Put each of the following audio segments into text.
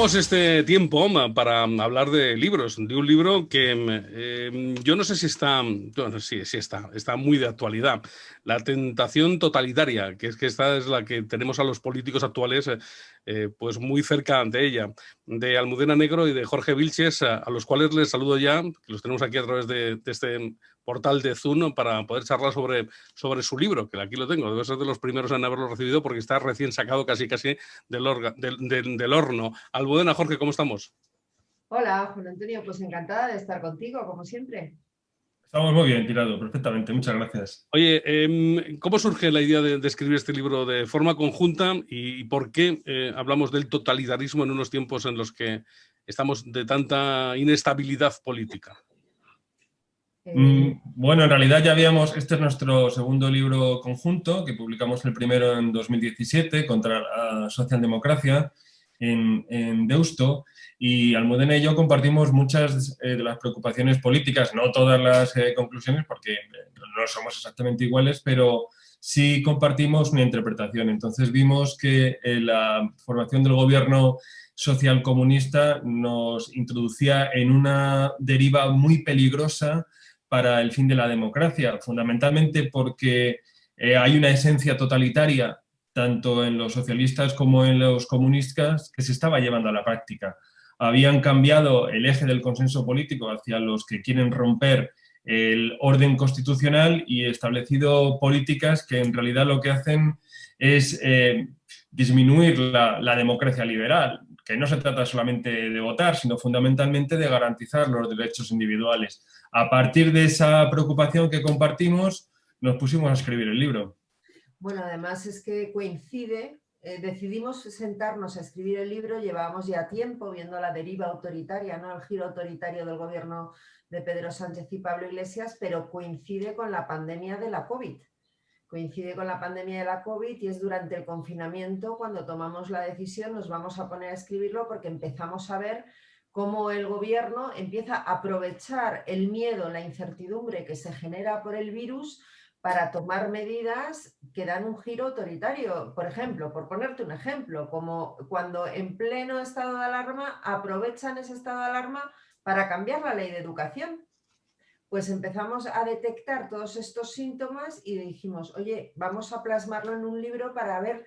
Aprovechamos este tiempo para hablar de libros, de un libro que yo no sé si está, bueno, sí está muy de actualidad. La tentación totalitaria, que esta es la que tenemos a los políticos actuales pues muy cerca de ella, de Almudena Negro y de Jorge Vilches, a los cuales les saludo ya, que los tenemos aquí a través de este portal de Zoom para poder charlar sobre su libro, que aquí lo tengo, debe ser de los primeros en haberlo recibido porque está recién sacado casi del horno. Almudena, Jorge, ¿cómo estamos? Hola, Juan Antonio, pues encantada de estar contigo, como siempre. Estamos muy bien, Tirado, perfectamente, muchas gracias. Oye, ¿cómo surge la idea de escribir este libro de forma conjunta y por qué hablamos del totalitarismo en unos tiempos en los que estamos de tanta inestabilidad política? Bueno, en realidad este es nuestro segundo libro conjunto, que publicamos el primero en 2017 contra la socialdemocracia en Deusto, y Almudena y yo compartimos muchas de las preocupaciones políticas, no todas las conclusiones, porque no somos exactamente iguales, pero sí compartimos una interpretación. Entonces vimos que la formación del gobierno socialcomunista nos introducía en una deriva muy peligrosa para el fin de la democracia, fundamentalmente porque hay una esencia totalitaria tanto en los socialistas como en los comunistas que se estaba llevando a la práctica. Habían cambiado el eje del consenso político hacia los que quieren romper el orden constitucional y establecido políticas que en realidad lo que hacen es disminuir la democracia liberal, que no se trata solamente de votar, sino fundamentalmente de garantizar los derechos individuales. A partir de esa preocupación que compartimos, nos pusimos a escribir el libro. Bueno, además es que coincide, decidimos sentarnos a escribir el libro, llevábamos ya tiempo viendo la deriva autoritaria, ¿no? El giro autoritario del gobierno de Pedro Sánchez y Pablo Iglesias, pero coincide con la pandemia de la COVID. Coincide con la pandemia de la COVID y es durante el confinamiento cuando tomamos la decisión, nos vamos a poner a escribirlo porque empezamos a ver cómo el gobierno empieza a aprovechar el miedo, la incertidumbre que se genera por el virus para tomar medidas que dan un giro autoritario. Por ejemplo, por ponerte un ejemplo, como cuando en pleno estado de alarma aprovechan ese estado de alarma para cambiar la ley de educación. Pues empezamos a detectar todos estos síntomas y dijimos, oye, vamos a plasmarlo en un libro para ver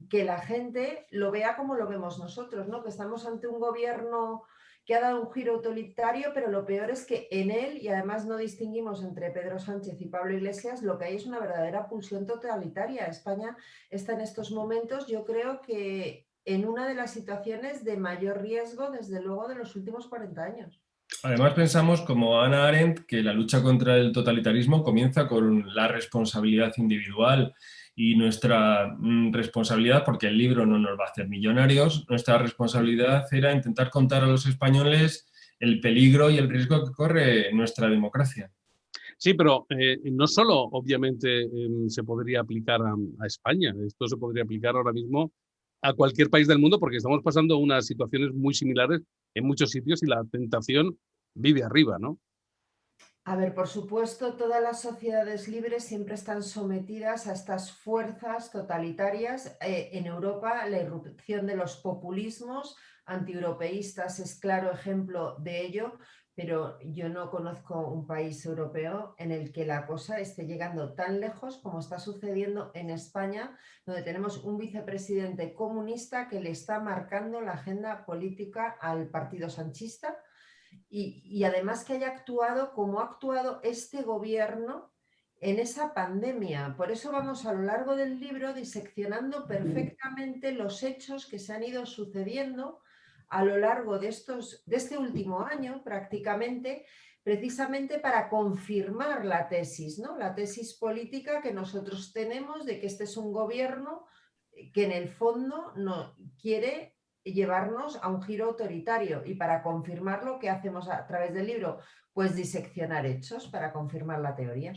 que la gente lo vea como lo vemos nosotros, ¿no? Que estamos ante un gobierno que ha dado un giro autoritario, pero lo peor es que en él, y además no distinguimos entre Pedro Sánchez y Pablo Iglesias, lo que hay es una verdadera pulsión totalitaria. España está en estos momentos, yo creo que en una de las situaciones de mayor riesgo, desde luego, de los últimos 40 años. Además pensamos, como Hannah Arendt, que la lucha contra el totalitarismo comienza con la responsabilidad individual y nuestra responsabilidad, porque el libro no nos va a hacer millonarios, nuestra responsabilidad era intentar contar a los españoles el peligro y el riesgo que corre nuestra democracia. Sí, pero no solo, obviamente, se podría aplicar a España. Esto se podría aplicar ahora mismo a cualquier país del mundo porque estamos pasando unas situaciones muy similares en muchos sitios y la tentación vive arriba, ¿no? A ver, por supuesto, todas las sociedades libres siempre están sometidas a estas fuerzas totalitarias. En Europa, la irrupción de los populismos antieuropeístas es claro ejemplo de ello, pero yo no conozco un país europeo en el que la cosa esté llegando tan lejos como está sucediendo en España, donde tenemos un vicepresidente comunista que le está marcando la agenda política al partido sanchista. Y además que haya actuado como ha actuado este gobierno en esa pandemia. Por eso vamos a lo largo del libro diseccionando perfectamente los hechos que se han ido sucediendo a lo largo de este último año prácticamente, precisamente para confirmar la tesis, ¿no? La tesis política que nosotros tenemos de que este es un gobierno que en el fondo no quiere llevarnos a un giro autoritario. Y para confirmarlo, ¿qué hacemos a través del libro? Pues diseccionar hechos para confirmar la teoría.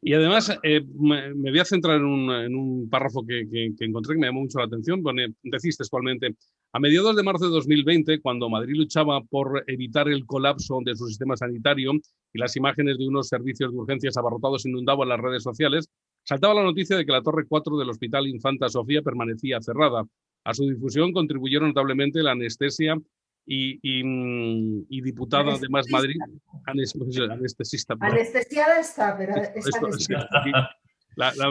Y además, me voy a centrar en un párrafo que encontré que me llamó mucho la atención. Decís textualmente, a mediados de marzo de 2020, cuando Madrid luchaba por evitar el colapso de su sistema sanitario y las imágenes de unos servicios de urgencias abarrotados inundaban las redes sociales, saltaba la noticia de que la Torre 4 del Hospital Infanta Sofía permanecía cerrada. A su difusión contribuyeron notablemente la Anestesia y diputada de Más Madrid, anestesista. Anestesiada está, pero es anestesista.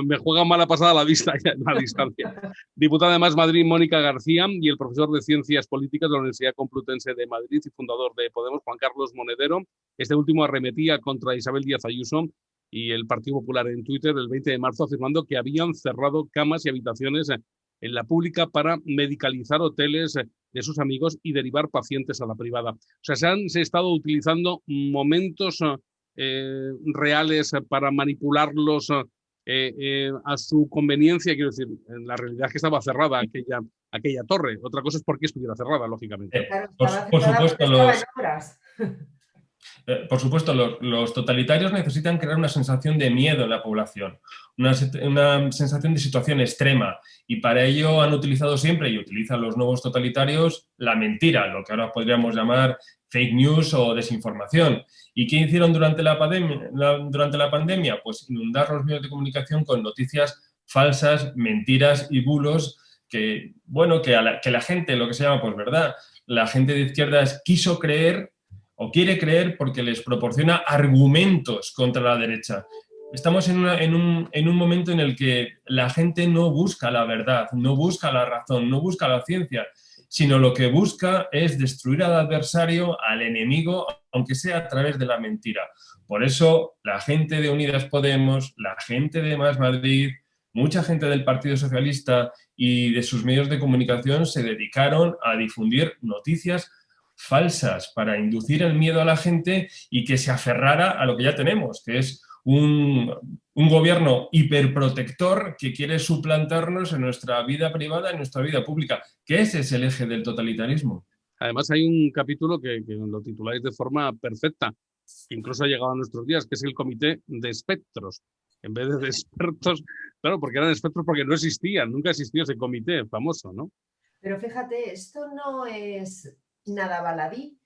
Me juega mala pasada la vista ya en la distancia. Diputada de Más Madrid, Mónica García, y el profesor de Ciencias Políticas de la Universidad Complutense de Madrid y fundador de Podemos, Juan Carlos Monedero. Este último arremetía contra Isabel Díaz Ayuso y el Partido Popular en Twitter el 20 de marzo, afirmando que habían cerrado camas y habitaciones en la pública para medicalizar hoteles de sus amigos y derivar pacientes a la privada. O sea, se han estado utilizando momentos reales para manipularlos a su conveniencia. Quiero decir, en la realidad es que estaba cerrada aquella torre. Otra cosa es por qué estuviera cerrada, lógicamente. Claro, por supuesto, los totalitarios necesitan crear una sensación de miedo en la población, una sensación de situación extrema, y para ello han utilizado siempre, y utilizan los nuevos totalitarios, la mentira, lo que ahora podríamos llamar fake news o desinformación. ¿Y qué hicieron durante la pandemia? Pues inundar los medios de comunicación con noticias falsas, mentiras y bulos que, bueno, que la gente, lo que se llama, pues verdad, la gente de izquierdas quiso creer o quiere creer porque les proporciona argumentos contra la derecha. Estamos en un momento en el que la gente no busca la verdad, no busca la razón, no busca la ciencia, sino lo que busca es destruir al adversario, al enemigo, aunque sea a través de la mentira. Por eso la gente de Unidas Podemos, la gente de Más Madrid, mucha gente del Partido Socialista y de sus medios de comunicación se dedicaron a difundir noticias falsas para inducir el miedo a la gente y que se aferrara a lo que ya tenemos, que es un gobierno hiperprotector que quiere suplantarnos en nuestra vida privada, en nuestra vida pública, que ese es el eje del totalitarismo. Además hay un capítulo que lo tituláis de forma perfecta, que incluso ha llegado a nuestros días, que es el Comité de Espectros. En vez de expertos, claro, porque eran espectros porque no existían, nunca existió ese comité famoso, ¿no? Pero fíjate, esto no es nada baladí.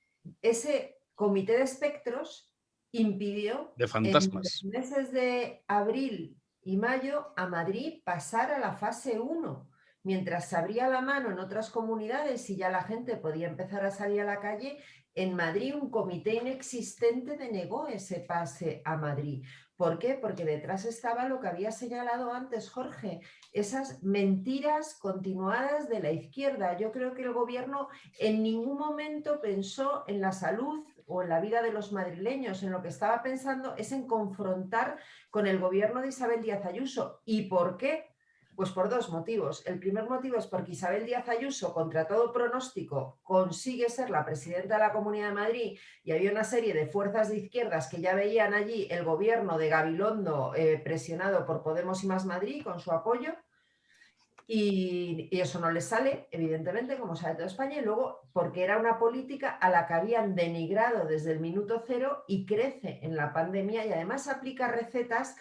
Ese comité de espectros impidió de fantasmas en los meses de abril y mayo a Madrid pasar a la fase 1, mientras se abría la mano en otras comunidades y ya la gente podía empezar a salir a la calle. En Madrid un comité inexistente denegó ese pase a Madrid. ¿Por qué? Porque detrás estaba lo que había señalado antes Jorge, esas mentiras continuadas de la izquierda. Yo creo que el gobierno en ningún momento pensó en la salud o en la vida de los madrileños. En lo que estaba pensando es en confrontar con el gobierno de Isabel Díaz Ayuso. ¿Y por qué? Pues por dos motivos. El primer motivo es porque Isabel Díaz Ayuso, contra todo pronóstico, consigue ser la presidenta de la Comunidad de Madrid, y había una serie de fuerzas de izquierdas que ya veían allí el gobierno de Gabilondo presionado por Podemos y Más Madrid con su apoyo, y eso no les sale, evidentemente, como sabe toda España, y luego porque era una política a la que habían denigrado desde el minuto cero y crece en la pandemia, y además aplica recetas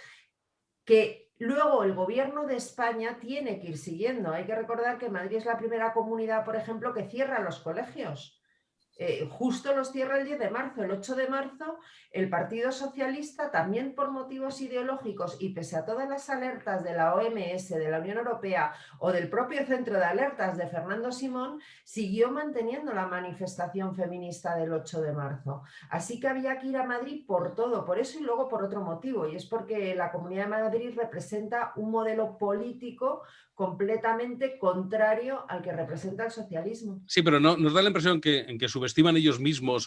que luego el gobierno de España tiene que ir siguiendo. Hay que recordar que Madrid es la primera comunidad, por ejemplo, que cierra los colegios. Justo los cierra el 10 de marzo. El 8 de marzo el Partido Socialista, también por motivos ideológicos y pese a todas las alertas de la OMS, de la Unión Europea o del propio Centro de Alertas de Fernando Simón, siguió manteniendo la manifestación feminista del 8 de marzo. Así que había que ir a Madrid por todo, por eso y luego por otro motivo, y es porque la Comunidad de Madrid representa un modelo político completamente contrario al que representa el socialismo. Sí, pero no, nos da la impresión en que subestiman ellos mismos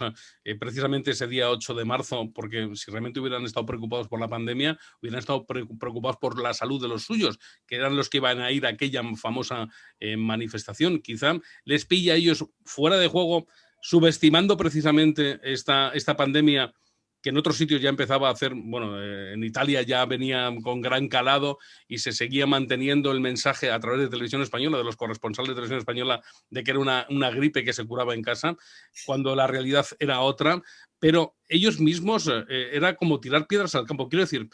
precisamente ese día 8 de marzo, porque si realmente hubieran estado preocupados por la pandemia, hubieran estado preocupados por la salud de los suyos, que eran los que iban a ir a aquella famosa manifestación. Quizá les pilla a ellos fuera de juego, subestimando precisamente esta pandemia, que en otros sitios ya empezaba a hacer, bueno, en Italia ya venía con gran calado y se seguía manteniendo el mensaje a través de Televisión Española, de los corresponsales de Televisión Española, de que era una gripe que se curaba en casa, cuando la realidad era otra. Pero ellos mismos era como tirar piedras al campo. Quiero decir,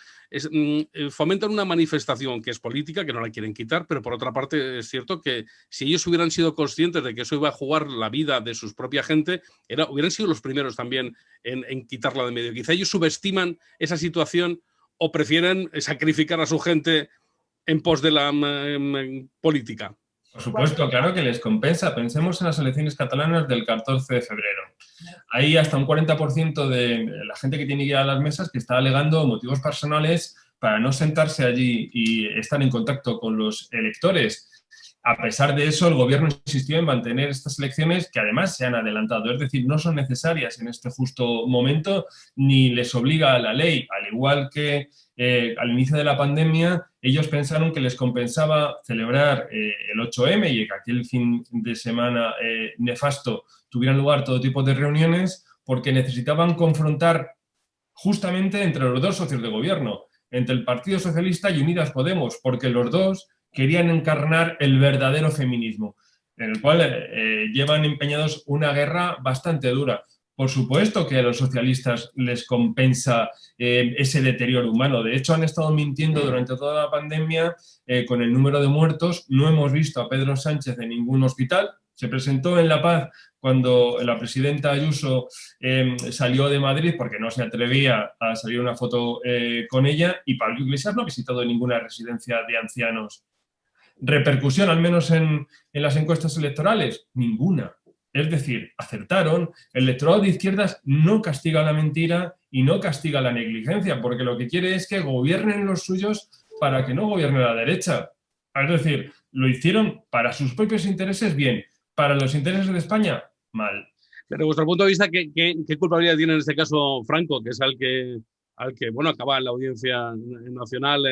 fomentan una manifestación que es política, que no la quieren quitar, pero por otra parte es cierto que si ellos hubieran sido conscientes de que eso iba a jugar la vida de su propia gente, hubieran sido los primeros también en quitarla de medio. Quizá ellos subestiman esa situación o prefieren sacrificar a su gente en pos de la política. Por supuesto, claro que les compensa. Pensemos en las elecciones catalanas del 14 de febrero. Hay hasta un 40% de la gente que tiene que ir a las mesas que está alegando motivos personales para no sentarse allí y estar en contacto con los electores. A pesar de eso, el gobierno insistió en mantener estas elecciones que además se han adelantado. Es decir, no son necesarias en este justo momento ni les obliga a la ley. Al igual que al inicio de la pandemia, ellos pensaron que les compensaba celebrar el 8M y que aquel fin de semana nefasto tuvieran lugar todo tipo de reuniones porque necesitaban confrontar justamente entre los dos socios de gobierno, entre el Partido Socialista y Unidas Podemos, porque los dos querían encarnar el verdadero feminismo, en el cual llevan empeñados una guerra bastante dura. Por supuesto que a los socialistas les compensa ese deterioro humano. De hecho, han estado mintiendo durante toda la pandemia con el número de muertos. No hemos visto a Pedro Sánchez en ningún hospital. Se presentó en La Paz cuando la presidenta Ayuso salió de Madrid porque no se atrevía a salir una foto con ella, y Pablo Iglesias no ha visitado ninguna residencia de ancianos. ¿Repercusión, al menos en las encuestas electorales? Ninguna. Es decir, acertaron. El electorado de izquierdas no castiga la mentira y no castiga la negligencia, porque lo que quiere es que gobiernen los suyos para que no gobierne la derecha. Es decir, lo hicieron para sus propios intereses, bien. Para los intereses de España, mal. Desde vuestro punto de vista, ¿qué culpabilidad tiene en este caso Franco, que es al que bueno, acaba en la Audiencia Nacional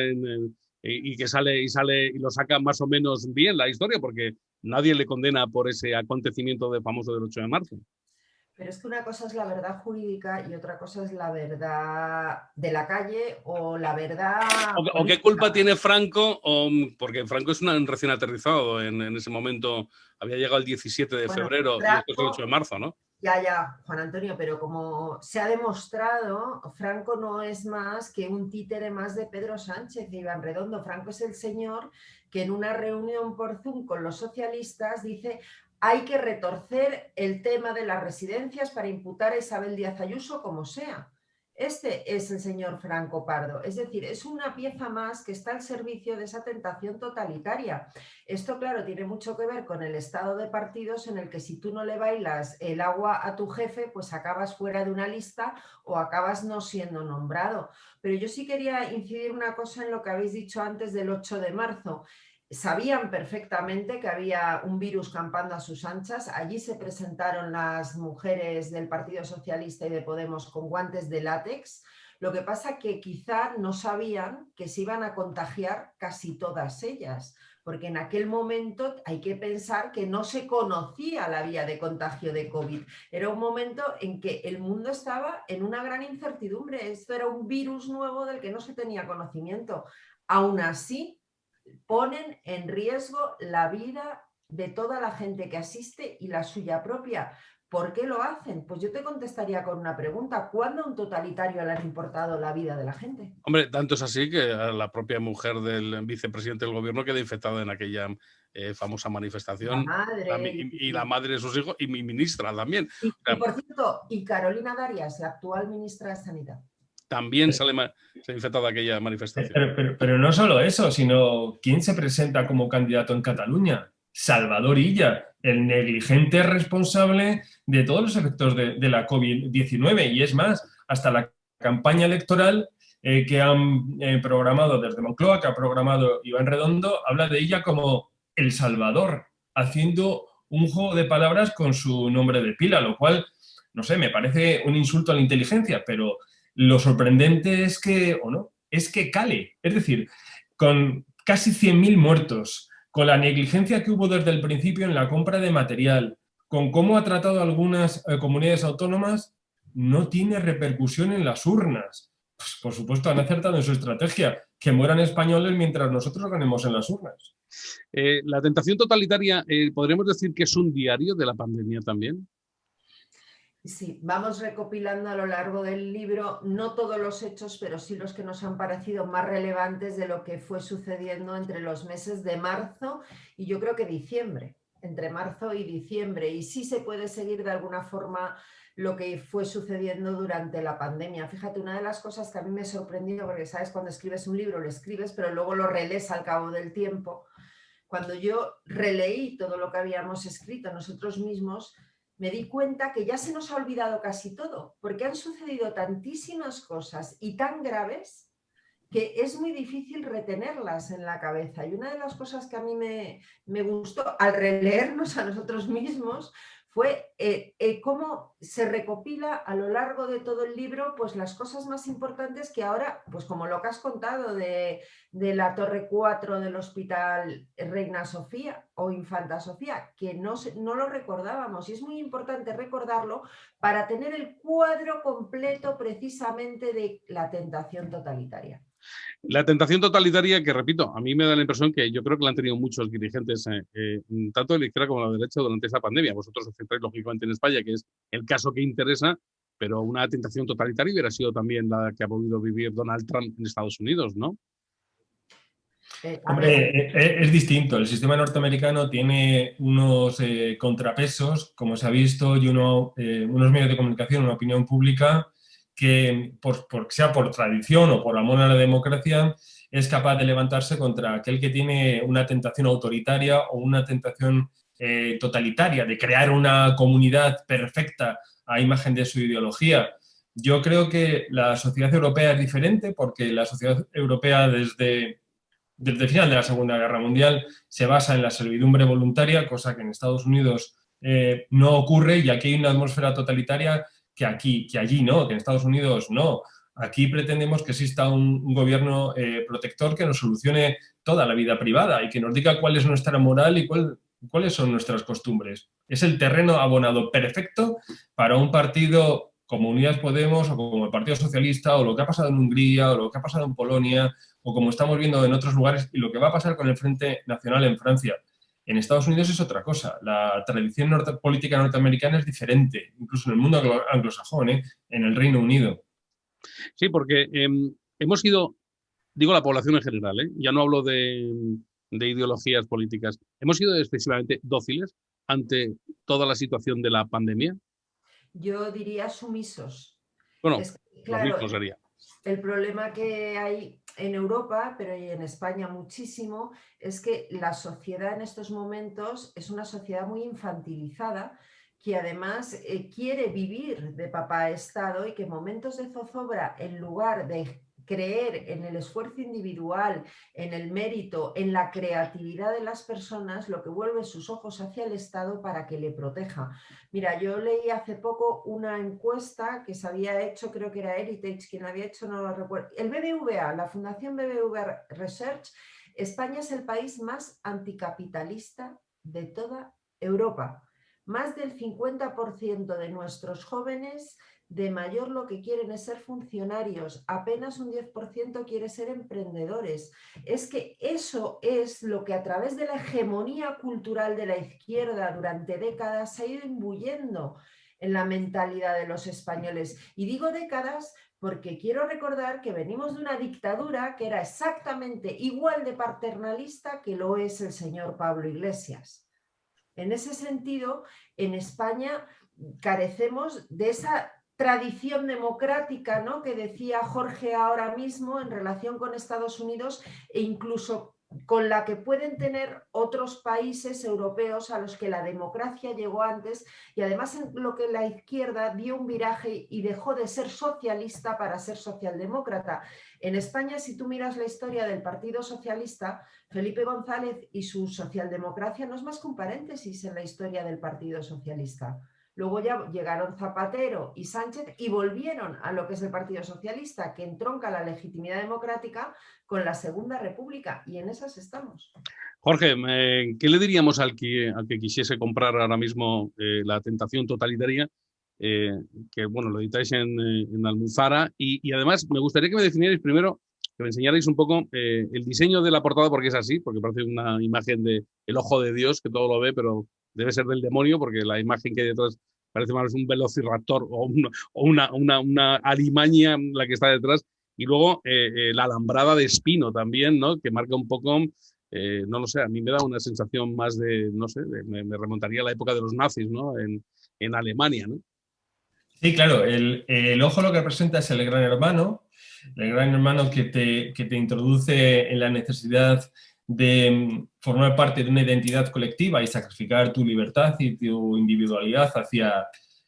y que sale y lo saca más o menos bien la historia, porque nadie le condena por ese acontecimiento famoso del 8 de marzo? Pero es que una cosa es la verdad jurídica y otra cosa es la verdad de la calle o la verdad ¿O qué culpa tiene Franco? Porque Franco es un recién aterrizado en ese momento, había llegado el 17 de febrero y después el 8 de marzo, ¿no? Ya, Juan Antonio, pero como se ha demostrado, Franco no es más que un títere más de Pedro Sánchez y Iván Redondo. Franco es el señor que en una reunión por Zoom con los socialistas dice: hay que retorcer el tema de las residencias para imputar a Isabel Díaz Ayuso como sea. Este es el señor Franco Pardo, es decir, es una pieza más que está al servicio de esa tentación totalitaria. Esto, claro, tiene mucho que ver con el estado de partidos en el que si tú no le bailas el agua a tu jefe, pues acabas fuera de una lista o acabas no siendo nombrado. Pero yo sí quería incidir una cosa en lo que habéis dicho antes del 8 de marzo. Sabían perfectamente que había un virus campando a sus anchas. Allí se presentaron las mujeres del Partido Socialista y de Podemos con guantes de látex. Lo que pasa que quizá no sabían que se iban a contagiar casi todas ellas, porque en aquel momento hay que pensar que no se conocía la vía de contagio de COVID. Era un momento en que el mundo estaba en una gran incertidumbre. Esto era un virus nuevo del que no se tenía conocimiento. Aún así, ponen en riesgo la vida de toda la gente que asiste y la suya propia. ¿Por qué lo hacen? Pues yo te contestaría con una pregunta: ¿cuándo a un totalitario le han importado la vida de la gente? Hombre, tanto es así que la propia mujer del vicepresidente del gobierno queda infectada en aquella famosa manifestación. Y la madre de sus hijos y mi ministra también. Y por cierto, y Carolina Darias, la actual ministra de Sanidad. También se ha infectado aquella manifestación. Pero no solo eso, sino ¿quién se presenta como candidato en Cataluña? Salvador Illa, el negligente responsable de todos los efectos de la COVID-19. Y es más, hasta la campaña electoral que han programado desde Moncloa, que ha programado Iván Redondo, habla de ella como El Salvador, haciendo un juego de palabras con su nombre de pila, lo cual, no sé, me parece un insulto a la inteligencia, pero lo sorprendente es que, o no, es que cale. Es decir, con casi 100.000 muertos, con la negligencia que hubo desde el principio en la compra de material, con cómo ha tratado algunas comunidades autónomas, no tiene repercusión en las urnas. Pues, por supuesto, han acertado en su estrategia, que mueran españoles mientras nosotros ganemos en las urnas. La tentación totalitaria, ¿podríamos decir que es un diario de la pandemia también? Sí, vamos recopilando a lo largo del libro no todos los hechos, pero sí los que nos han parecido más relevantes de lo que fue sucediendo entre los meses de marzo y yo creo que diciembre, entre marzo y diciembre. Y sí se puede seguir de alguna forma lo que fue sucediendo durante la pandemia. Fíjate, una de las cosas que a mí me sorprendió, porque sabes, cuando escribes un libro lo escribes, pero luego lo relees al cabo del tiempo. cuando yo releí todo lo que habíamos escrito nosotros mismos, me di cuenta que ya se nos ha olvidado casi todo, porque han sucedido tantísimas cosas y tan graves que es muy difícil retenerlas en la cabeza. Y una de las cosas que a mí me gustó al releernos a nosotros mismos fue cómo se recopila a lo largo de todo el libro pues las cosas más importantes que ahora, pues como lo que has contado de la Torre 4 del Hospital Reina Sofía o Infanta Sofía, que no lo recordábamos, y es muy importante recordarlo para tener el cuadro completo precisamente de la tentación totalitaria. La tentación totalitaria que, repito, a mí me da la impresión que yo creo que la han tenido muchos dirigentes, tanto de la izquierda como de la derecha, durante esta pandemia. Vosotros os centráis lógicamente en España, que es el caso que interesa, pero una tentación totalitaria hubiera sido también la que ha podido vivir Donald Trump en Estados Unidos, ¿no? Hombre, es distinto. El sistema norteamericano tiene unos contrapesos, como se ha visto, y unos medios de comunicación, una opinión pública que, sea por tradición o por amor a la democracia, es capaz de levantarse contra aquel que tiene una tentación autoritaria o una tentación totalitaria, de crear una comunidad perfecta a imagen de su ideología. Yo creo que la sociedad europea es diferente porque la sociedad europea desde el final de la Segunda Guerra Mundial se basa en la servidumbre voluntaria, cosa que en Estados Unidos no ocurre, y aquí hay una atmósfera totalitaria que allí no, que en Estados Unidos no. Aquí pretendemos que exista un gobierno protector que nos solucione toda la vida privada y que nos diga cuál es nuestra moral y cuáles son nuestras costumbres. Es el terreno abonado perfecto para un partido como Unidas Podemos o como el Partido Socialista o lo que ha pasado en Hungría o lo que ha pasado en Polonia o como estamos viendo en otros lugares y lo que va a pasar con el Frente Nacional en Francia. En Estados Unidos es otra cosa. La tradición política norteamericana es diferente, incluso en el mundo anglosajón, en el Reino Unido. Sí, porque hemos sido, digo la población en general, ya no hablo de ideologías políticas, hemos sido excesivamente dóciles ante toda la situación de la pandemia. Yo diría sumisos. Bueno, claro, lo mismo sería. El problema que hay en Europa, pero y en España muchísimo, es que la sociedad en estos momentos es una sociedad muy infantilizada, que además quiere vivir de papá Estado y que en momentos de zozobra, en lugar de creer en el esfuerzo individual, en el mérito, en la creatividad de las personas, lo que vuelve sus ojos hacia el Estado para que le proteja. Mira, yo leí hace poco una encuesta que se había hecho, creo que era Heritage quien la había hecho, no lo recuerdo. El BBVA, la Fundación BBVA Research, España es el país más anticapitalista de toda Europa. Más del 50% de nuestros jóvenes de mayor lo que quieren es ser funcionarios, apenas un 10% quiere ser emprendedores. Es que eso es lo que a través de la hegemonía cultural de la izquierda durante décadas se ha ido imbuyendo en la mentalidad de los españoles. Y digo décadas porque quiero recordar que venimos de una dictadura que era exactamente igual de paternalista que lo es el señor Pablo Iglesias. En ese sentido, en España carecemos de esa tradición democrática, ¿no?, que decía Jorge ahora mismo en relación con Estados Unidos e incluso con la que pueden tener otros países europeos a los que la democracia llegó antes, y además en lo que la izquierda dio un viraje y dejó de ser socialista para ser socialdemócrata. En España, si tú miras la historia del Partido Socialista, Felipe González y su socialdemocracia no es más que un paréntesis en la historia del Partido Socialista. Luego ya llegaron Zapatero y Sánchez y volvieron a lo que es el Partido Socialista, que entronca la legitimidad democrática con la Segunda República, y en esas estamos. Jorge, ¿qué le diríamos al que quisiese comprar ahora mismo La tentación totalitaria? Que bueno, lo editáis en Almuzara, y además me gustaría que me definierais primero, que me enseñarais un poco el diseño de la portada, porque es así, porque parece una imagen de el ojo de Dios que todo lo ve, pero debe ser del demonio, porque la imagen que hay detrás parece más un velociraptor o una alimaña la que está detrás, y luego la alambrada de espino también, ¿no?, que marca un poco, no lo sé, a mí me da una sensación más de, no sé, me remontaría a la época de los nazis, ¿no?, en Alemania, ¿no? Sí, claro, el ojo lo que representa es el gran hermano que te introduce en la necesidad de formar parte de una identidad colectiva y sacrificar tu libertad y tu individualidad hacia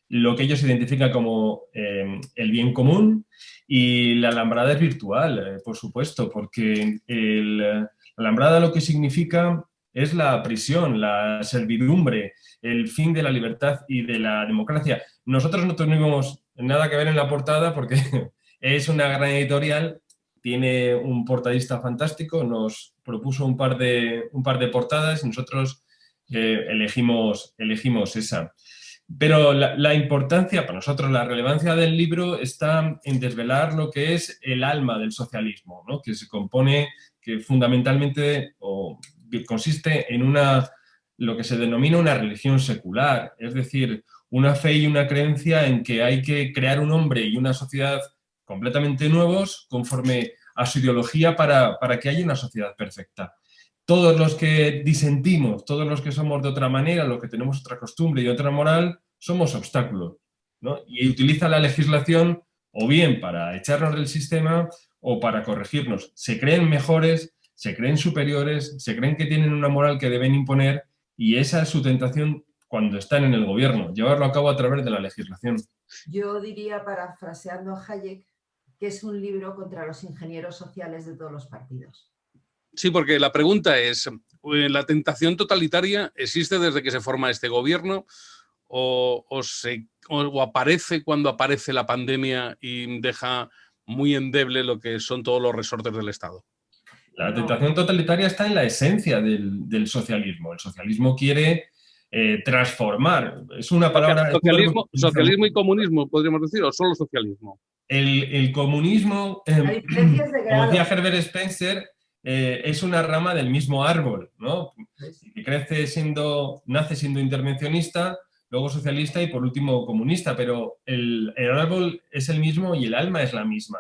lo que ellos identifican como el bien común. Y la alambrada es virtual, por supuesto, porque la alambrada lo que significa es la prisión, la servidumbre, el fin de la libertad y de la democracia. Nosotros no tuvimos nada que ver en la portada porque es una gran editorial, tiene un portadista fantástico, nos propuso un par de portadas y nosotros elegimos esa. Pero la importancia, para nosotros, la relevancia del libro está en desvelar lo que es el alma del socialismo, ¿no? Que se compone, que fundamentalmente que consiste en lo que se denomina una religión secular, es decir, una fe y una creencia en que hay que crear un hombre y una sociedad completamente nuevos conforme a su ideología para que haya una sociedad perfecta. Todos los que disentimos, todos los que somos de otra manera, los que tenemos otra costumbre y otra moral, somos obstáculos, ¿no? Y utiliza la legislación o bien para echarnos del sistema o para corregirnos. Se creen mejores, se creen superiores, se creen que tienen una moral que deben imponer y esa es su tentación cuando están en el gobierno, llevarlo a cabo a través de la legislación. Yo diría, parafraseando a Hayek, que es un libro contra los ingenieros sociales de todos los partidos. Sí, porque la pregunta es, ¿la tentación totalitaria existe desde que se forma este gobierno o aparece cuando aparece la pandemia y deja muy endeble lo que son todos los resortes del Estado? La tentación totalitaria está en la esencia del socialismo. El socialismo quiere transformar. Es una palabra... Socialismo y comunismo, podríamos decir, o solo socialismo. El comunismo, como decía Herbert Spencer, es una rama del mismo árbol, ¿no? Que nace siendo intervencionista, luego socialista y por último comunista, pero el árbol es el mismo y el alma es la misma.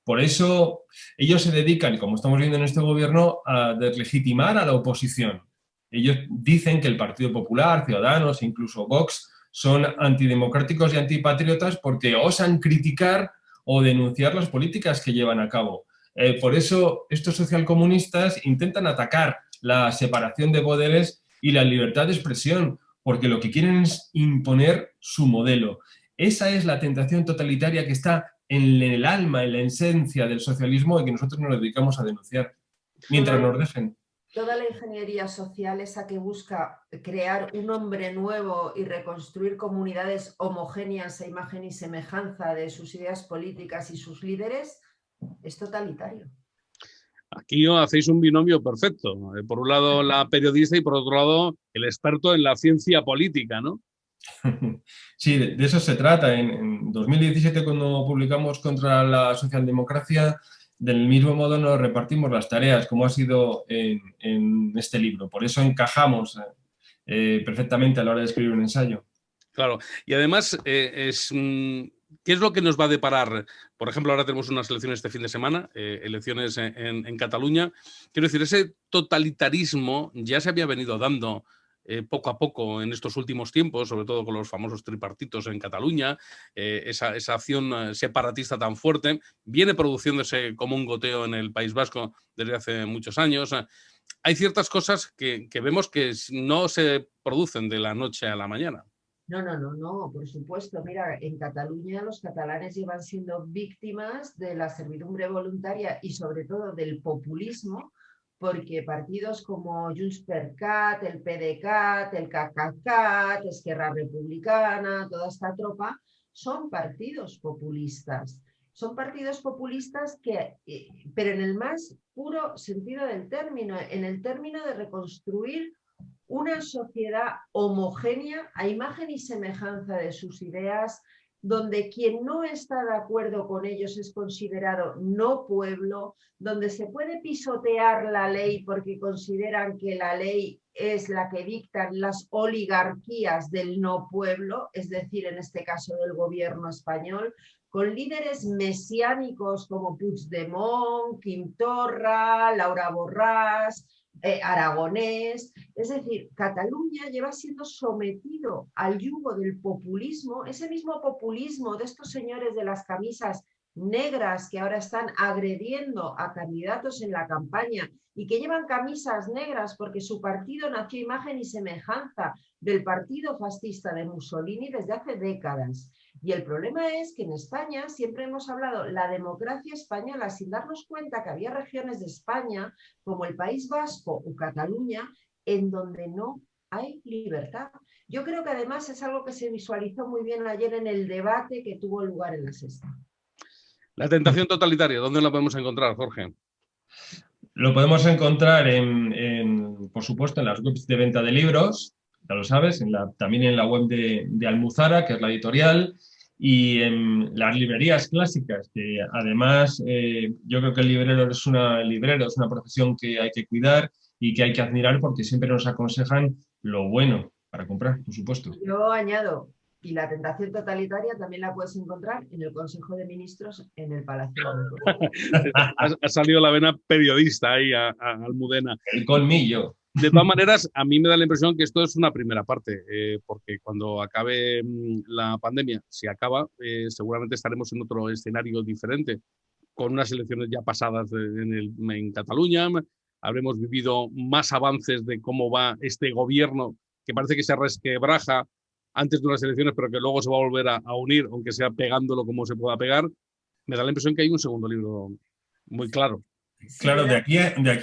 Por eso ellos se dedican, como estamos viendo en este gobierno, a deslegitimar a la oposición. Ellos dicen que el Partido Popular, Ciudadanos, incluso Vox, son antidemocráticos y antipatriotas porque osan criticar o denunciar las políticas que llevan a cabo. Por eso estos socialcomunistas intentan atacar la separación de poderes y la libertad de expresión, porque lo que quieren es imponer su modelo. Esa es la tentación totalitaria que está en el alma, en la esencia del socialismo y que nosotros nos dedicamos a denunciar, mientras nos dejen. Toda la ingeniería social, esa que busca crear un hombre nuevo y reconstruir comunidades homogéneas a imagen y semejanza de sus ideas políticas y sus líderes, es totalitario. Aquí hacéis un binomio perfecto. Por un lado la periodista y por otro lado el experto en la ciencia política, ¿no? Sí, de eso se trata. En 2017, cuando publicamos contra la socialdemocracia, del mismo modo nos repartimos las tareas, como ha sido en este libro. Por eso encajamos perfectamente a la hora de escribir un ensayo. Claro, y además, ¿qué es lo que nos va a deparar? Por ejemplo, ahora tenemos unas elecciones este fin de semana, elecciones en Cataluña. Quiero decir, ese totalitarismo ya se había venido dando poco a poco en estos últimos tiempos, sobre todo con los famosos tripartitos en Cataluña, esa acción separatista tan fuerte, viene produciéndose como un goteo en el País Vasco desde hace muchos años. Hay ciertas cosas que vemos que no se producen de la noche a la mañana. No, por supuesto. Mira, en Cataluña los catalanes llevan siendo víctimas de la servidumbre voluntaria y sobre todo del populismo, porque partidos como Junts per Cat, el PDeCAT, el CaCaCat, Esquerra Republicana, toda esta tropa, son partidos populistas. Son partidos populistas pero en el más puro sentido del término, en el término de reconstruir una sociedad homogénea a imagen y semejanza de sus ideas, donde quien no está de acuerdo con ellos es considerado no pueblo, donde se puede pisotear la ley porque consideran que la ley es la que dictan las oligarquías del no pueblo, es decir, en este caso del gobierno español, con líderes mesiánicos como Puigdemont, Quim Torra, Laura Borràs, Aragonés. Es decir, Cataluña lleva siendo sometido al yugo del populismo, ese mismo populismo de estos señores de las camisas negras que ahora están agrediendo a candidatos en la campaña y que llevan camisas negras porque su partido nació imagen y semejanza del partido fascista de Mussolini desde hace décadas. Y el problema es que en España siempre hemos hablado la democracia española sin darnos cuenta que había regiones de España, como el País Vasco o Cataluña, en donde no hay libertad. Yo creo que además es algo que se visualizó muy bien ayer en el debate que tuvo lugar en La Sexta. La tentación totalitaria, ¿dónde la podemos encontrar, Jorge? Lo podemos encontrar, por supuesto, en las webs de venta de libros, ya lo sabes, también en la web de Almuzara, que es la editorial, y en las librerías clásicas, que además yo creo que el librero es una profesión que hay que cuidar y que hay que admirar porque siempre nos aconsejan lo bueno para comprar, por supuesto. Yo añado, y la tentación totalitaria también la puedes encontrar en el Consejo de Ministros en el Palacio de Moncloa. Ha salido la vena periodista ahí a Almudena. El colmillo. De todas maneras, a mí me da la impresión que esto es una primera parte, porque cuando acabe la pandemia, si acaba, seguramente estaremos en otro escenario diferente, con unas elecciones ya pasadas en Cataluña, habremos vivido más avances de cómo va este gobierno, que parece que se resquebraja antes de unas elecciones, pero que luego se va a volver a unir, aunque sea pegándolo como se pueda pegar. Me da la impresión que hay un segundo libro muy claro. Claro, de aquí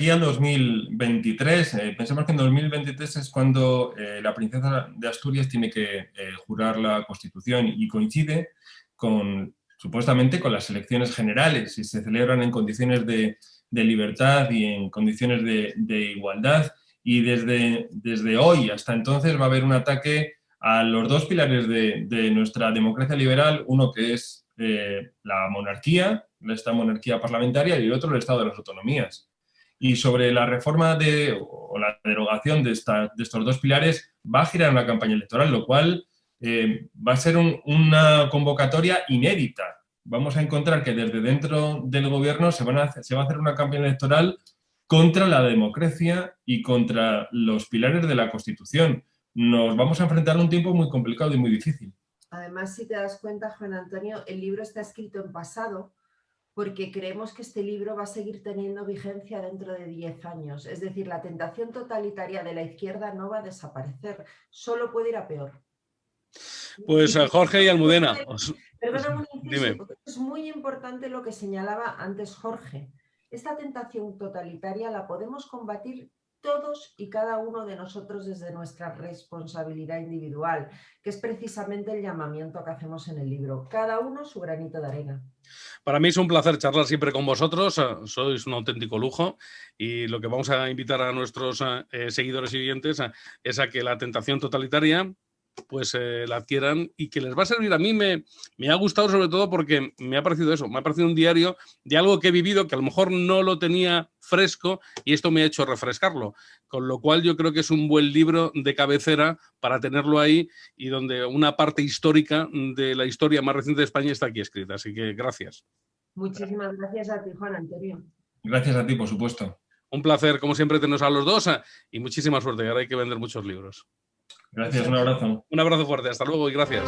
a 2023, pensamos que en 2023 es cuando la princesa de Asturias tiene que jurar la Constitución y coincide supuestamente con las elecciones generales y se celebran en condiciones de libertad y en condiciones de igualdad, y desde hoy hasta entonces va a haber un ataque a los dos pilares de nuestra democracia liberal, uno que es la monarquía, esta monarquía parlamentaria, y el otro el Estado de las autonomías. Y sobre la reforma o la derogación de estos dos pilares va a girar una campaña electoral, lo cual va a ser una convocatoria inédita. Vamos a encontrar que desde dentro del gobierno se va a hacer una campaña electoral contra la democracia y contra los pilares de la Constitución. Nos vamos a enfrentar a un tiempo muy complicado y muy difícil. Además, si te das cuenta, Juan Antonio, el libro está escrito en pasado porque creemos que este libro va a seguir teniendo vigencia dentro de 10 años. Es decir, la tentación totalitaria de la izquierda no va a desaparecer, solo puede ir a peor. Pues Jorge y Almudena. Perdóname un inciso, porque es muy importante lo que señalaba antes Jorge. Esta tentación totalitaria la podemos combatir todos y cada uno de nosotros desde nuestra responsabilidad individual, que es precisamente el llamamiento que hacemos en el libro. Cada uno su granito de arena. Para mí es un placer charlar siempre con vosotros, sois un auténtico lujo, y lo que vamos a invitar a nuestros seguidores y oyentes es a que la tentación totalitaria pues la adquieran y que les va a servir. A mí me ha gustado sobre todo porque me ha parecido eso, me ha parecido un diario de algo que he vivido que a lo mejor no lo tenía fresco y esto me ha hecho refrescarlo, con lo cual yo creo que es un buen libro de cabecera para tenerlo ahí y donde una parte histórica de la historia más reciente de España está aquí escrita, así que gracias. Muchísimas gracias a ti, Juan Antonio. Gracias a ti, por supuesto. Un placer, como siempre, tenernos a los dos y muchísima suerte. Ahora hay que vender muchos libros. Gracias, un abrazo. Un abrazo fuerte, hasta luego y gracias.